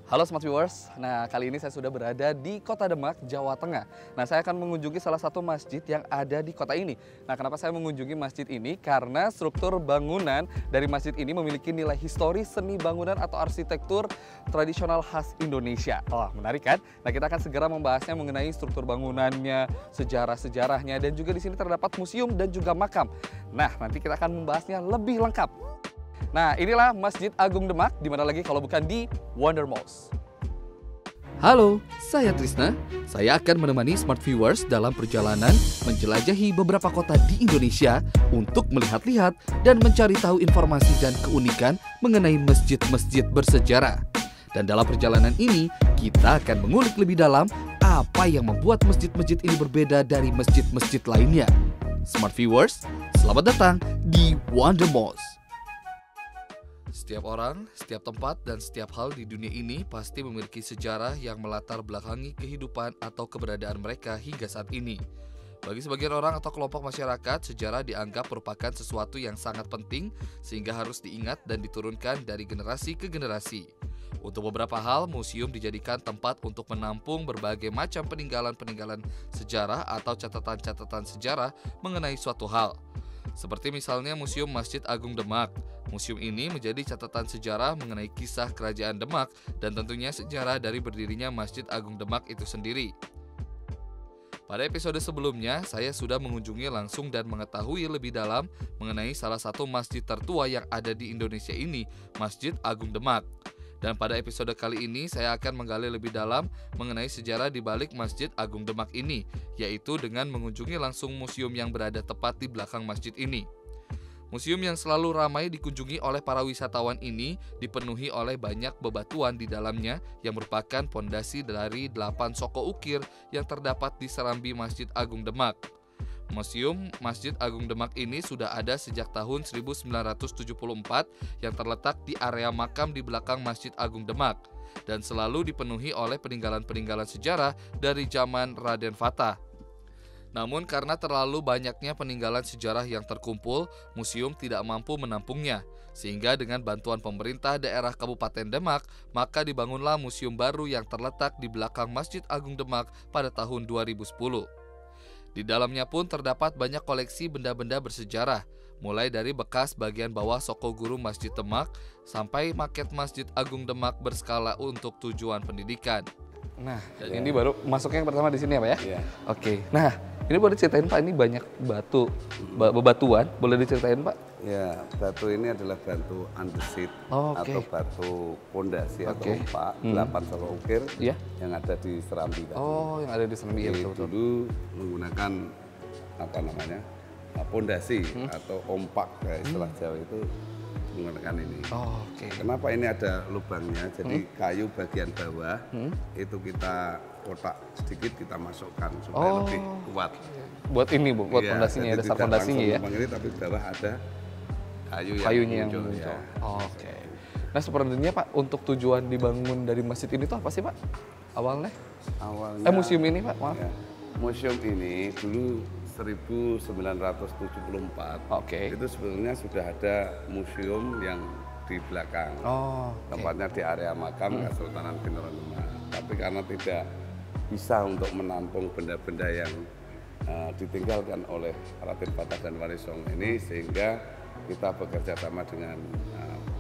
Halo Smart Viewers, nah kali ini saya sudah berada di Kota Demak, Jawa Tengah. Nah saya akan mengunjungi salah satu masjid yang ada di kota ini. Nah kenapa saya mengunjungi masjid ini? Karena struktur bangunan dari masjid ini memiliki nilai histori seni bangunan atau arsitektur tradisional khas Indonesia. Wah menarik kan? Nah kita akan segera membahasnya mengenai struktur bangunannya, sejarah-sejarahnya, dan juga di sini terdapat museum dan juga makam. Nah nanti kita akan membahasnya lebih lengkap. Nah, inilah Masjid Agung Demak, di mana lagi kalau bukan di Wonder Malls. Halo, saya Trisna. Saya akan menemani Smart Viewers dalam perjalanan menjelajahi beberapa kota di Indonesia untuk melihat-lihat dan mencari tahu informasi dan keunikan mengenai masjid-masjid bersejarah. Dan dalam perjalanan ini, kita akan mengulik lebih dalam apa yang membuat masjid-masjid ini berbeda dari masjid-masjid lainnya. Smart Viewers, selamat datang di Wonder Malls. Setiap orang, setiap tempat, dan setiap hal di dunia ini pasti memiliki sejarah yang melatar belakangi kehidupan atau keberadaan mereka hingga saat ini. Bagi sebagian orang atau kelompok masyarakat, sejarah dianggap merupakan sesuatu yang sangat penting sehingga harus diingat dan diturunkan dari generasi ke generasi. Untuk beberapa hal, museum dijadikan tempat untuk menampung berbagai macam peninggalan-peninggalan sejarah atau catatan-catatan sejarah mengenai suatu hal. Seperti misalnya Museum Masjid Agung Demak. Museum ini menjadi catatan sejarah mengenai kisah kerajaan Demak dan tentunya sejarah dari berdirinya Masjid Agung Demak itu sendiri. Pada episode sebelumnya, saya sudah mengunjungi langsung dan mengetahui lebih dalam mengenai salah satu masjid tertua yang ada di Indonesia ini, Masjid Agung Demak. Dan pada episode kali ini saya akan menggali lebih dalam mengenai sejarah di balik Masjid Agung Demak ini, yaitu dengan mengunjungi langsung museum yang berada tepat di belakang masjid ini. Museum yang selalu ramai dikunjungi oleh para wisatawan ini dipenuhi oleh banyak bebatuan di dalamnya yang merupakan pondasi dari 8 soko ukir yang terdapat di serambi Masjid Agung Demak. Museum Masjid Agung Demak ini sudah ada sejak tahun 1974 yang terletak di area makam di belakang Masjid Agung Demak dan selalu dipenuhi oleh peninggalan-peninggalan sejarah dari zaman Raden Fatah. Namun karena terlalu banyaknya peninggalan sejarah yang terkumpul, museum tidak mampu menampungnya. Sehingga dengan bantuan pemerintah daerah Kabupaten Demak, maka dibangunlah museum baru yang terletak di belakang Masjid Agung Demak pada tahun 2010. Di dalamnya pun terdapat banyak koleksi benda-benda bersejarah, mulai dari bekas bagian bawah Soko Guru Masjid Demak sampai maket Masjid Agung Demak berskala untuk tujuan pendidikan. Nah, ini baru masuknya yang pertama di sini ya Pak ya? Iya. Oke, nah ini boleh diceritain Pak, ini banyak bebatuan, boleh diceritain Pak? Ya, batu ini adalah batu andesit atau batu pondasi atau umpak 8 soko ukir yang ada di serambi tadi. Oh, yang ada di serambi ya, betul-betul. Dulu menggunakan apa namanya pondasi atau ompak kayak istilah Jawa itu menggunakan ini. Kenapa ini ada lubangnya? Jadi kayu bagian bawah itu kita kotak sedikit kita masukkan supaya lebih kuat. Buat ini Bu, buat pondasinya, dasar pondasinya ya. Ini tapi bawah ada kayunya yang muncul. Ya. Oke. Nah sebenarnya Pak, untuk tujuan dibangun dari masjid ini tuh apa sih Pak? Awalnya? Museum ini Pak, maaf. Ya, museum ini dulu 1974. Itu sebenarnya sudah ada museum yang di belakang. Tempatnya di area makam Kesultanan Pintaran Demak. Tapi karena tidak bisa untuk menampung benda-benda yang ditinggalkan oleh Raden Fatah dan Wali Songo ini, sehingga kita bekerja sama dengan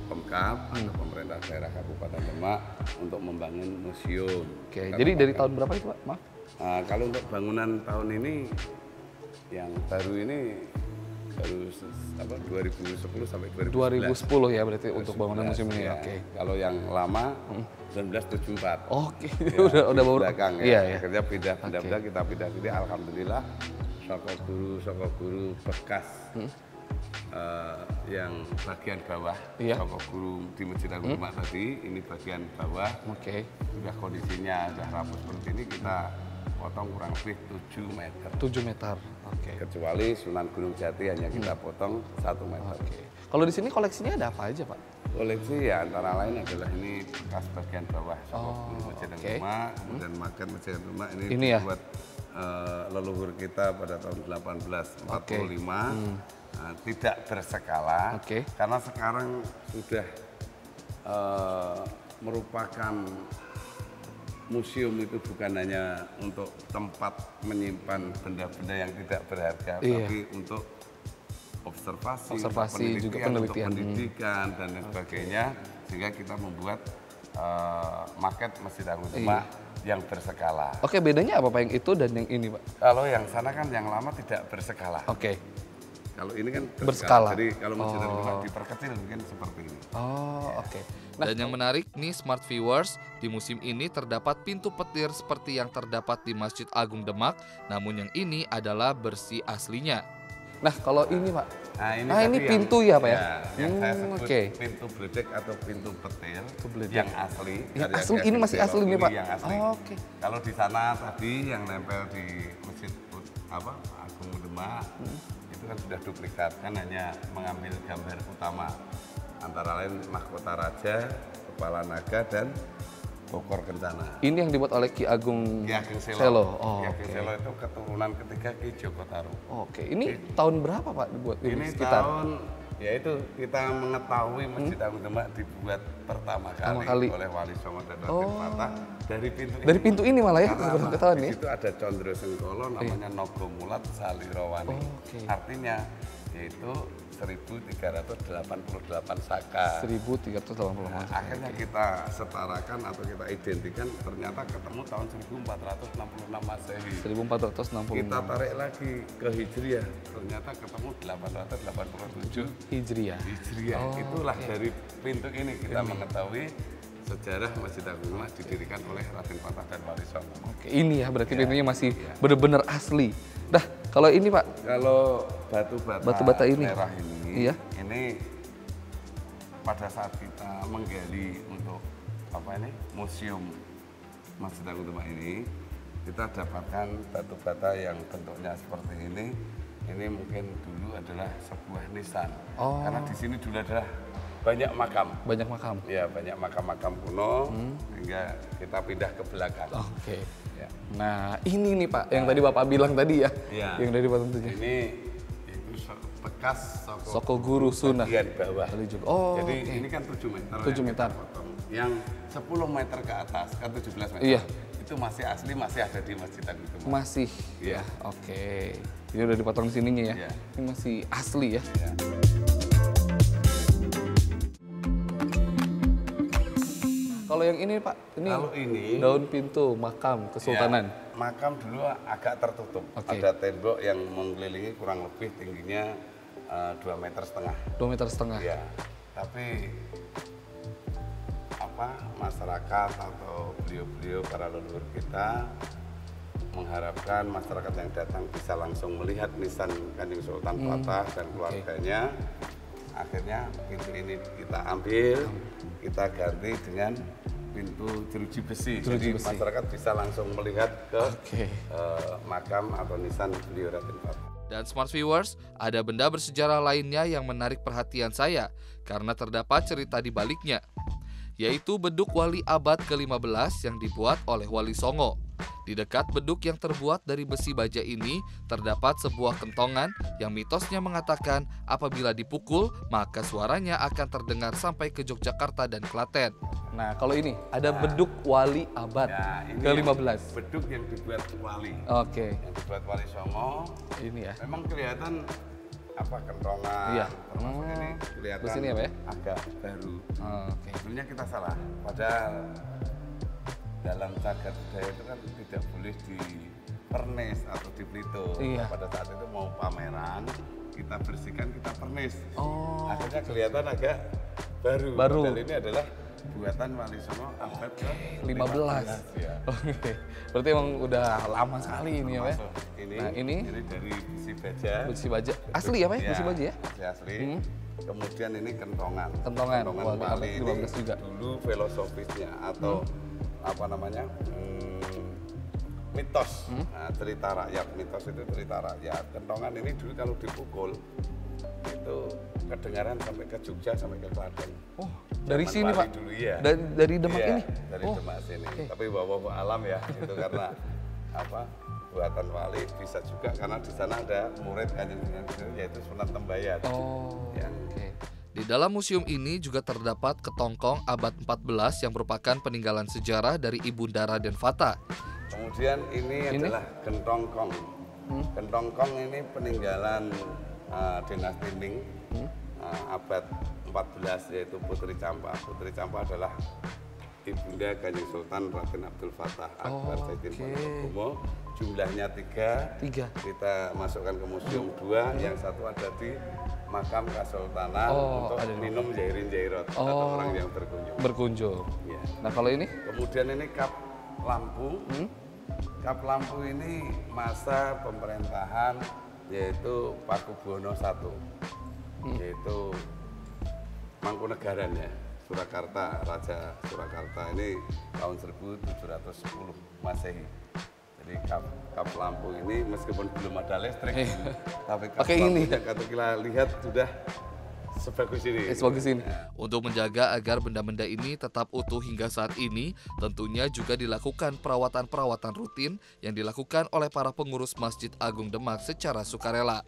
Pemkab atau pemerintah daerah Kabupaten Demak untuk membangun museum. Jadi dari tahun berapa itu Pak? Maaf. Kalau untuk bangunan tahun ini yang baru ini baru 2010 sampai 2010 ya berarti untuk bangunan museum ini. Ya. Kalau yang lama 1974. Ya, udah baru belakang ya. Kerja pindah kita pindah. Jadi alhamdulillah soko guru bekas yang bagian bawah, Soko Guru di Masjid Agung Demak tadi, ini bagian bawah. Sudah kondisinya sudah rapuh seperti ini, kita potong kurang lebih 7 meter. 7 meter. Kecuali Sunan Gunung Jati hanya kita potong 1 meter. Kalau di sini koleksinya ada apa aja Pak? Koleksi ya antara lain adalah ini bekas bagian bawah Soko Guru Masjid Agung Demak, kemudian makan Masjid Agung Demak ini dibuat leluhur kita pada tahun 1845. Tidak berskala karena sekarang sudah merupakan museum itu bukan hanya untuk tempat menyimpan benda-benda yang tidak berharga, tapi untuk observasi juga penelitian, untuk pendidikan dan lain sebagainya, sehingga kita membuat maket Masjid Agung Demak yang berskala. Oke, bedanya apa Pak yang itu dan yang ini Pak? Kalau yang sana kan yang lama tidak berskala. Oke. Kalau ini kan berskala. Jadi kalau Masjid Agung Demak diperkecil mungkin seperti ini. Oke. Nah, dan yang menarik nih Smart Viewers, di museum ini terdapat pintu petir seperti yang terdapat di Masjid Agung Demak, namun yang ini adalah bersih aslinya. Nah, kalau ini Pak, ini pintu yang, ya Pak ya? Yang saya sebut pintu bledek atau pintu petir yang asli. Yang asli, ini masih asli nih Pak? Yang asli. Kalau di sana tadi yang nempel di Masjid Agung Demak, itu kan sudah duplikat, kan hanya mengambil gambar utama. Antara lain mahkota raja, kepala naga, dan Bokor Kencana. Ini yang dibuat oleh Ki Agung Selo. Ki Agung Selo itu keturunan ketiga Ki Joko Tarub. Ini tahun berapa Pak dibuat ini? Sekitar? Tahun, yaitu kita mengetahui Masjid Agung Demak dibuat pertama kali oleh Wali Songo dan Raden Patah dari pintu ini. Dari pintu ini malah ya? Ketahuan ya? Itu ada Condro Sengkolo, namanya Nogo Mulat Salirawani. Artinya yaitu 1388 saka. 1388 saka. Akhirnya kita setarakan atau kita identikan, ternyata ketemu tahun 1466 Masehi. 1466. Kita tarik lagi ke Hijriah, ternyata ketemu 887 Hijriah. Itulah dari pintu ini kita mengetahui sejarah Masjid Agung Demak didirikan oleh Raden Patah dan Wali Songo. Ini ya berarti pintunya masih benar-benar asli. Nah, kalau ini Pak, kalau batu bata ini merah ini pada saat kita menggali untuk museum Masjid Agung Demak ini, kita dapatkan batu bata yang bentuknya seperti ini. Ini mungkin dulu adalah sebuah nisan, karena di sini dulu adalah banyak makam. Banyak makam? Ya, banyak makam-makam kuno, sehingga kita pindah ke belakang. Ya. Nah, ini nih Pak, yang tadi Bapak bilang tadi ya, yang dari Pak tentunya. Ini itu bekas Soko Guru Sunnah. Bagian bawah. Jadi ini kan 7 meter. 7 meter. Yang 10 meter ke atas, kan 17 meter. Iya. Itu masih asli, masih ada di Masjid Agung Demak. Masih? Iya. Ini udah dipotong sininya ya? Iya. Ini masih asli ya? Iya. Kalau yang ini Pak, ini daun pintu makam Kesultanan. Ya, makam dulu agak tertutup. Ada tembok yang mengelilingi, kurang lebih tingginya 2,5 meter. 2,5 meter? Ya, tapi masyarakat atau beliau-beliau para leluhur kita mengharapkan masyarakat yang datang bisa langsung melihat nisan Kanjeng Sultan Patah dan keluarganya. Akhirnya pintu ini kita ambil, kita ganti dengan pintu jeruji besi. Jadi masyarakat bisa langsung melihat ke makam atau nisan beliau Raden Patah. Dan Smart Viewers, ada benda bersejarah lainnya yang menarik perhatian saya karena terdapat cerita di baliknya, yaitu beduk wali abad ke-15 yang dibuat oleh Wali Songo. Di dekat beduk yang terbuat dari besi baja ini terdapat sebuah kentongan yang mitosnya mengatakan apabila dipukul maka suaranya akan terdengar sampai ke Yogyakarta dan Klaten. Nah, kalau ini ada beduk wali abad ke-15. Beduk yang dibuat wali. Yang dibuat Wali Songo. Ini ya. Memang kelihatan kentongan. Iya. Ini kelihatan sini apa ya? Agak baru. Sebenarnya kita salah. Padahal dalam cagar budaya itu kan tidak boleh di pernis atau di pelito. Pada saat itu mau pameran, kita bersihkan, kita pernis. Akhirnya kelihatan agak baru. Padahal ini adalah buatan Wali Songo abad ke-15. Ya. Berarti emang udah lama sekali ini ya Pak? Ini dari besi baja. Besi baja. Asli ya Pak? Besi baja ya? Asli. Kemudian ini kentongan. Kentongan Wali ini 15 juga. Dulu filosofisnya atau mitos. Nah, cerita rakyat, mitos itu cerita rakyat. Kentongan ini dulu kalau dipukul itu kedengaran sampai ke Jogja, sampai ke Klaten. Dari sini Pak? Dulu, ya. Dari Demak ini? Dari Demak sini. Tapi bawa alam ya, itu karena buatan Wali, bisa juga karena di sana ada murid Kanjeng Sunan yaitu Sunan Tembayat. Di dalam museum ini juga terdapat ketongkong abad 14 yang merupakan peninggalan sejarah dari Ibunda Raden Fata. Kemudian ini adalah gentongkong. Gentongkong ini peninggalan dinasti Ming abad 14, yaitu Putri Campa. Putri Campa adalah Ibunda Kanjeng Sultan Raden Abdul Fattah Akbar Saidin Ponorogo. Jumlahnya 3. Kita masukkan ke museum 2, yang satu ada di makam Kesultanan untuk minum jairin jairot atau orang yang berkunjung. Ya. Nah kalau ini? Kemudian ini kap lampu. Kap lampu ini masa pemerintahan yaitu Pakubuwono I, yaitu Mangkunegaran ya, Surakarta, Raja Surakarta ini tahun 1710 Masehi. Jadi kap lampu ini meskipun belum ada listrik, tapi kap lampu yang kita lihat sudah sebagus ini. Untuk menjaga agar benda-benda ini tetap utuh hingga saat ini, tentunya juga dilakukan perawatan-perawatan rutin yang dilakukan oleh para pengurus Masjid Agung Demak secara sukarela.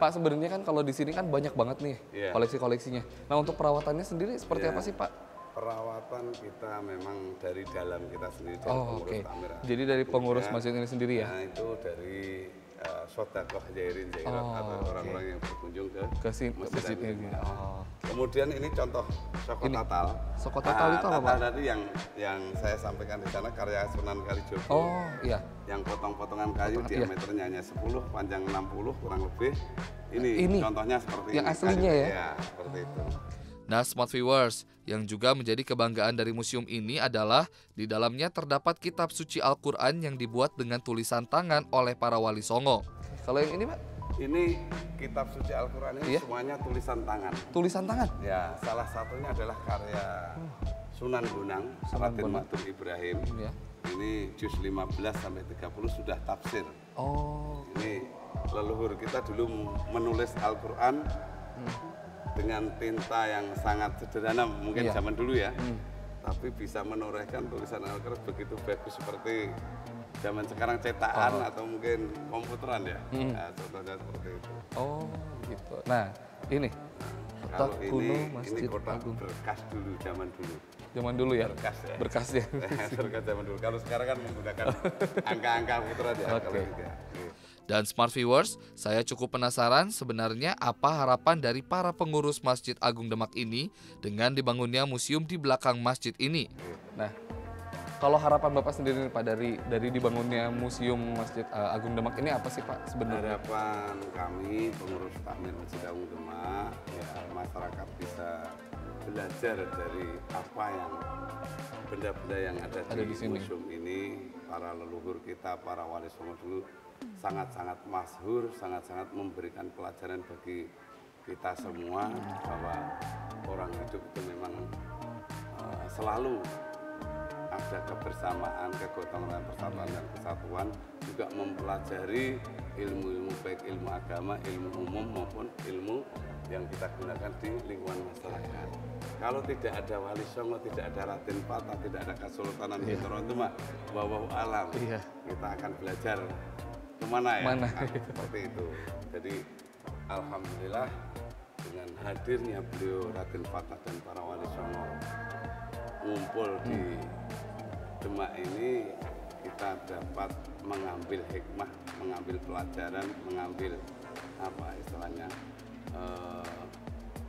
Pak, sebenarnya kan kalau di sini kan banyak banget nih koleksi-koleksinya. Nah untuk perawatannya sendiri seperti apa sih Pak? Perawatan kita memang dari dalam kita sendiri, dari pengurus takmir. Jadi dari pengurus masjid ini sendiri ya? Nah itu dari sodakoh jairin jairot atau orang-orang yang berkunjung ke masjid ini. Kemudian ini contoh Soko Tatal. Soko Tatal itu apa Pak? Tatal tadi yang saya sampaikan di sana karya Sunan Kalijogo. Oh iya. Yang potong-potongan kayu diameternya hanya 10, panjang 60 kurang lebih. Ini contohnya seperti yang aslinya ya? Ya, seperti itu. Nah, Smart Viewers, yang juga menjadi kebanggaan dari museum ini adalah di dalamnya terdapat kitab suci Al-Quran yang dibuat dengan tulisan tangan oleh para wali songo. Kalau yang ini Pak? Ini kitab suci Al-Quran ini semuanya tulisan tangan. Tulisan tangan? Ya, salah satunya adalah karya Sunan Bonang, Raden Maktum Ibrahim. Ini juz 15 sampai 30 sudah tafsir. Ini leluhur kita dulu menulis Al-Quran dengan tinta yang sangat sederhana mungkin zaman dulu ya, tapi bisa menorehkan tulisan Al-Quran begitu bagus seperti zaman sekarang cetakan atau mungkin komputeran ya. Nah, contohnya seperti itu. Oh gitu. Nah ini kalau ini kotak berkas dulu, zaman dulu. Zaman dulu ya? Berkas ya? Berkas zaman dulu. Kalau sekarang kan menggunakan angka-angka komputeran ya. Dan Smart Viewers, saya cukup penasaran sebenarnya apa harapan dari para pengurus Masjid Agung Demak ini dengan dibangunnya museum di belakang masjid ini. Nah, kalau harapan Bapak sendiri Pak dari dibangunnya museum Masjid Agung Demak ini apa sih Pak sebenarnya? Harapan kami pengurus takmir Masjid Agung Demak, ya masyarakat bisa belajar dari apa yang benda-benda yang ada di museum ini. Para leluhur kita, para wali songo dulu sangat-sangat masyhur, sangat-sangat memberikan pelajaran bagi kita semua bahwa orang hidup itu memang selalu ada kebersamaan, kegotongan, persatuan dan kesatuan, juga mempelajari ilmu-ilmu baik ilmu agama, ilmu umum maupun ilmu yang kita gunakan di lingkungan masyarakat. Kalau tidak ada wali songo, tidak ada Raden Fata, tidak ada Kesultanan Bintoro itu mah wallahu alam. Kita akan belajar kemana ya? Seperti itu. Jadi alhamdulillah dengan hadirnya beliau Raden Fata dan para wali songo ngumpul di Demak ini, kita dapat mengambil hikmah, mengambil pelajaran, mengambil apa istilahnya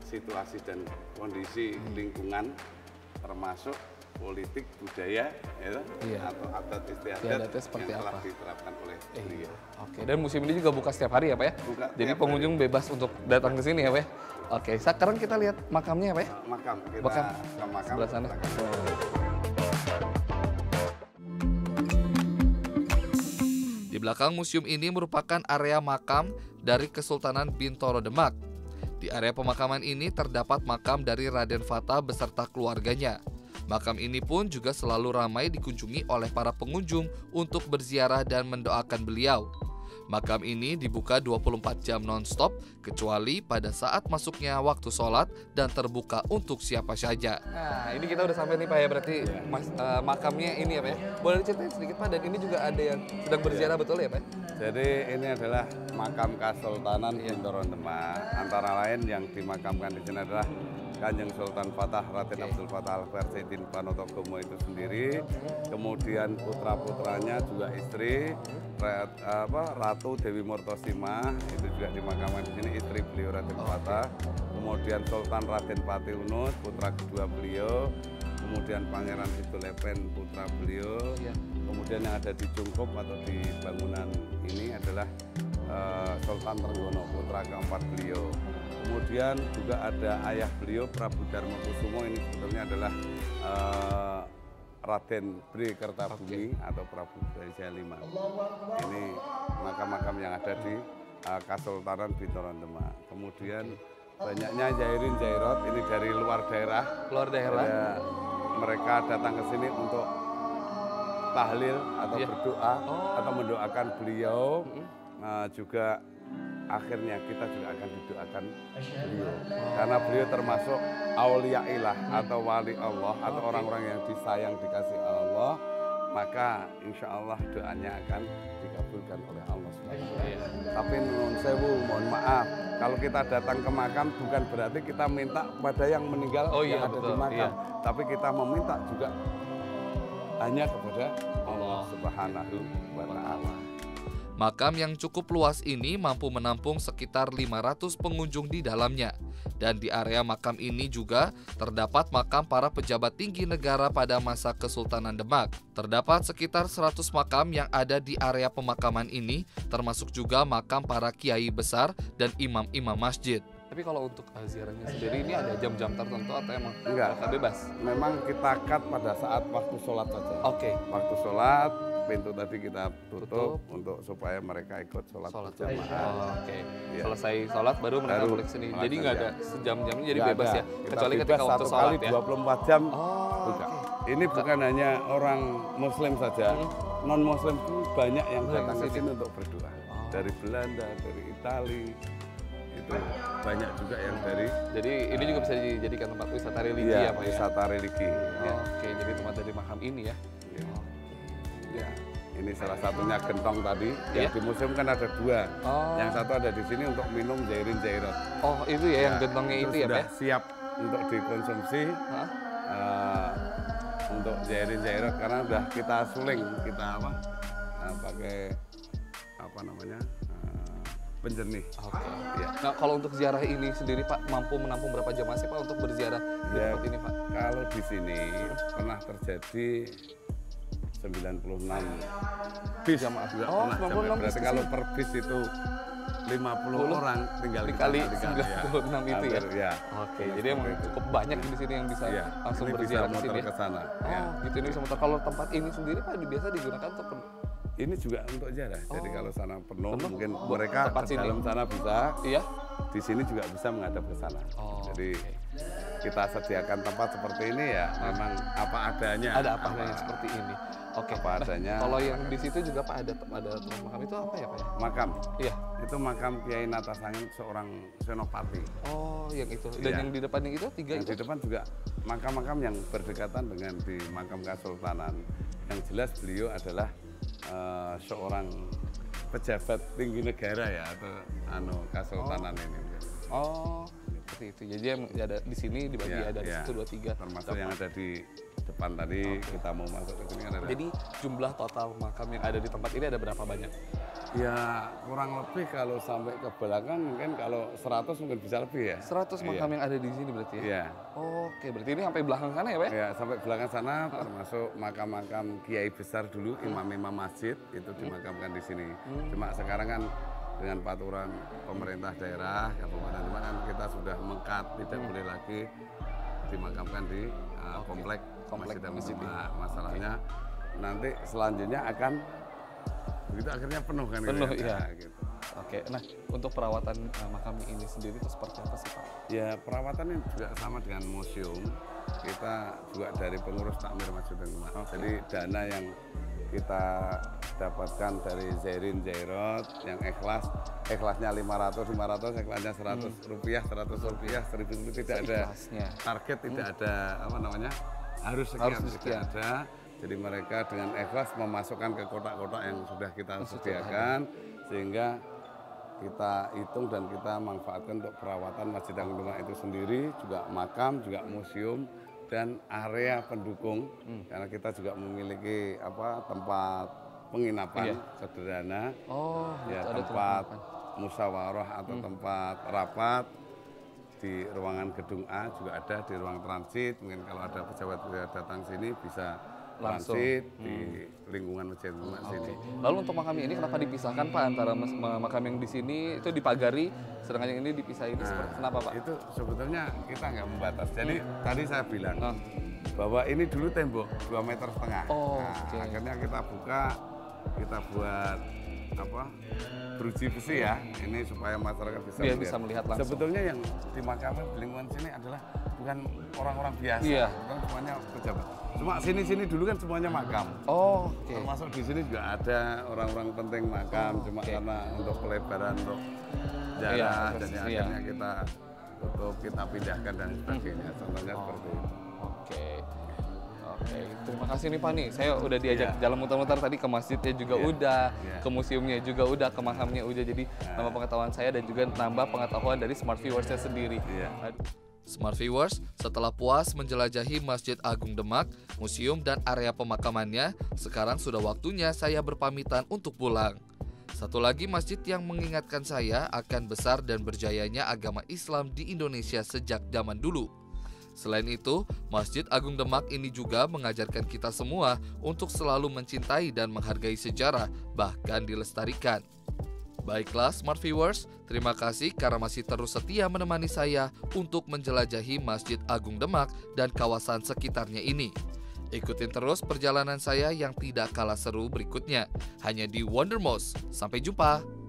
situasi dan kondisi lingkungan termasuk politik, budaya, atau adat istiadat yang telah diterapkan oleh beliau. Oke, dan museum ini juga buka setiap hari ya Pak ya? Buka. Jadi pengunjung bebas untuk datang ke sini ya Pak ya? Oke, sekarang kita lihat makamnya ya Pak ya? Makam, kita ke makam sebelah sana. Di belakang museum ini merupakan area makam dari Kesultanan Bintoro Demak. Di area pemakaman ini terdapat makam dari Raden Fata beserta keluarganya. Makam ini pun juga selalu ramai dikunjungi oleh para pengunjung untuk berziarah dan mendoakan beliau. Makam ini dibuka 24 jam non-stop, kecuali pada saat masuknya waktu sholat dan terbuka untuk siapa saja. Nah, ini kita udah sampai nih Pak ya, berarti makamnya ini ya Pak ya. Boleh diceritain sedikit Pak, dan ini juga ada yang sedang berziarah betul ya Pak? Jadi ini adalah makam Kesultanan Bintoron Demak. Antara lain yang dimakamkan di sini adalah Kanjeng Sultan Fatah Raden Abdul Fatah Al-Akbar Sayyidin Panotogomo itu sendiri, kemudian putra-putranya juga istri Ratu Dewi Murtosimah itu juga dimakamkan di sini, istri beliau Raden Fatah, kemudian Sultan Raden Pati Unut putra kedua beliau, kemudian Pangeran Situlepen putra beliau, kemudian yang ada di Cungkup atau di bangunan ini adalah Sultan Trenggono putra keempat beliau. Kemudian juga ada ayah beliau Prabu Darmokusumo, ini sebetulnya adalah Raden Bri Kertabumi atau Prabu Brawijaya V. Ini makam-makam yang ada di Kesultanan Bintoron Demak. Kemudian banyaknya Jairin Jairot, ini dari luar daerah. Luar daerah. Mereka datang ke sini untuk tahlil atau berdoa atau mendoakan beliau. Juga akhirnya kita juga akan didoakan beliau, karena beliau termasuk auliailah atau wali Allah atau orang-orang yang disayang dikasih Allah, maka insya Allah doanya akan dikabulkan oleh Allah SWT. Tapi nun sewu, mohon maaf, kalau kita datang ke makam bukan berarti kita minta pada yang meninggal yang ada di makam, tapi kita meminta juga hanya kepada Allah Subhanahu wa Ta'ala. Makam yang cukup luas ini mampu menampung sekitar 500 pengunjung di dalamnya. Dan di area makam ini juga terdapat makam para pejabat tinggi negara pada masa Kesultanan Demak. Terdapat sekitar 100 makam yang ada di area pemakaman ini, termasuk juga makam para kiai besar dan imam-imam masjid. Tapi kalau untuk ziarahnya sendiri ini ada jam-jam tertentu atau emang enggak bebas? Memang kita cut pada saat waktu sholat saja. Oke. Waktu sholat, pintu tadi kita tutup untuk supaya mereka ikut sholat berjamaah. Oke. Selesai sholat baru mereka boleh kesini. Jadi nggak ada sejam-jamnya, jadi bebas ya. Kecuali ketika waktu sholat ya. 24 jam. Buka. Ini bukan hanya orang Muslim saja, non Muslim pun banyak yang datang ke sini untuk berdoa. Dari Belanda, dari Italia. Itu banyak juga yang dari. Jadi ini juga bisa dijadikan tempat wisata religi ya Pak ya? Wisata religi. Oke, jadi tempat dari makam ini ya. Ya, ini salah satunya gentong tadi. Yang di museum kan ada dua. Yang satu ada di sini untuk minum Jairin Jairot. Oh itu ya, yang gentongnya itu ya Pak? Sudah siap untuk dikonsumsi. Untuk Jairin Jairot karena sudah kita suling, kita pakai penjernih. Oke. Ya. Nah kalau untuk ziarah ini sendiri Pak mampu menampung berapa jemaah sih Pak untuk berziarah di tempat ini Pak? Kalau di sini pernah terjadi 96 bis jamaah juga pernah. Berarti kalau per bis itu 50 orang tinggal dikali 96 itu ya. Oke, jadi emang cukup banyak di sini yang bisa langsung berziarah ke sini ya. Gitu ini bisa muter. Kalau tempat ini sendiri Pak biasa digunakan untuk ini juga untuk ziarah. Jadi kalau sana penuh mungkin mereka ke dalam sana bisa. Iya. Di sini juga bisa menghadap ke sana. Jadi kita sediakan tempat seperti ini ya memang apa adanya. Ada apa adanya seperti ini. Oke. Apa adanya. Kalau yang di situ juga Pak ada makam itu apa ya Pak ya? Makam. Iya. Itu makam Kiai Natasangin seorang senopati. Oh, yang itu. Dan yang di depannya itu tiga itu? Di depan juga makam-makam yang berdekatan dengan di makam Kesultanan. Yang jelas beliau adalah seorang pejabat tinggi negara ya atau Kesultanan ini. Oh, seperti itu. Jadi yang ada di sini dibagi ada di situ 2, 3. Termasuk yang ada di depan tadi kita mau masuk ke sini kan ada. Jadi jumlah total makam yang ada di tempat ini ada berapa banyak? Ya kurang lebih kalau sampai ke belakang mungkin kalau 100 mungkin bisa lebih ya. 100 makam yang ada di sini berarti ya? Iya. Oke, berarti ini sampai belakang sana ya Pak? Ya sampai belakang sana termasuk makam-makam kiai besar dulu, imam-imam masjid itu dimakamkan di sini. Cuma sekarang kan dengan peraturan pemerintah daerah, Kabupaten Demak kan kita sudah mengkat, tidak boleh lagi dimakamkan di komplek masjid. Masalahnya nanti selanjutnya akan begitu akhirnya penuh kan? Penuh ya. Gitu. Oke, nah untuk perawatan makam ini sendiri itu seperti apa sih Pak? Ya perawatan ini juga sama dengan museum. Kita juga dari pengurus takmir Masjid Demak. Jadi dana yang kita dapatkan dari Zairin Zairot yang ikhlasnya 500, ikhlasnya 100 rupiah, 100 rupiah, 1000 rupiah, tidak ada target, tidak ada apa namanya harus sekian, tidak ada. Jadi mereka dengan ikhlas memasukkan ke kotak-kotak yang sudah kita sediakan, sehingga kita hitung dan kita manfaatkan untuk perawatan Masjid Agung Demak itu sendiri, juga makam, juga museum, dan area pendukung, karena kita juga memiliki tempat penginapan sederhana, tempat musyawarah atau tempat rapat di ruangan gedung A juga ada, di ruang transit. Mungkin kalau ada pejabat-pejabat datang sini bisa transit di lingkungan Masjid Demak sini. Lalu untuk makam ini kenapa dipisahkan Pak antara makam yang di sini itu dipagari, sedangkan yang ini dipisah ini kenapa Pak? Itu sebetulnya kita nggak membatas. Jadi tadi saya bilang bahwa ini dulu tembok 2,5 meter. Akhirnya kita buka, kita buat beruji besi ya, ini supaya masyarakat bisa melihat langsung. Sebetulnya yang dimakamkan di lingkungan sini adalah bukan orang-orang biasa, bukan semuanya pejabat. Cuma sini dulu kan semuanya makam. Termasuk di sini juga ada orang-orang penting makam, cuma karena untuk pelebaran, untuk jarak, jadi akhirnya kita tutup, kita pindahkan dan sebagainya. Contohnya seperti itu. Oke, terima kasih nih Pak nih. Saya udah diajak jalan muter-muter tadi ke masjidnya juga udah, ke museumnya juga udah, ke makamnya udah. Jadi nambah pengetahuan saya dan juga nambah pengetahuan dari Smart Viewers-nya sendiri. Smart Viewers, setelah puas menjelajahi Masjid Agung Demak, museum dan area pemakamannya, sekarang sudah waktunya saya berpamitan untuk pulang. Satu lagi masjid yang mengingatkan saya akan besar dan berjayanya agama Islam di Indonesia sejak zaman dulu. Selain itu, Masjid Agung Demak ini juga mengajarkan kita semua untuk selalu mencintai dan menghargai sejarah, bahkan dilestarikan. Baiklah Smart Viewers, terima kasih karena masih terus setia menemani saya untuk menjelajahi Masjid Agung Demak dan kawasan sekitarnya ini. Ikutin terus perjalanan saya yang tidak kalah seru berikutnya, hanya di Wondermost. Sampai jumpa!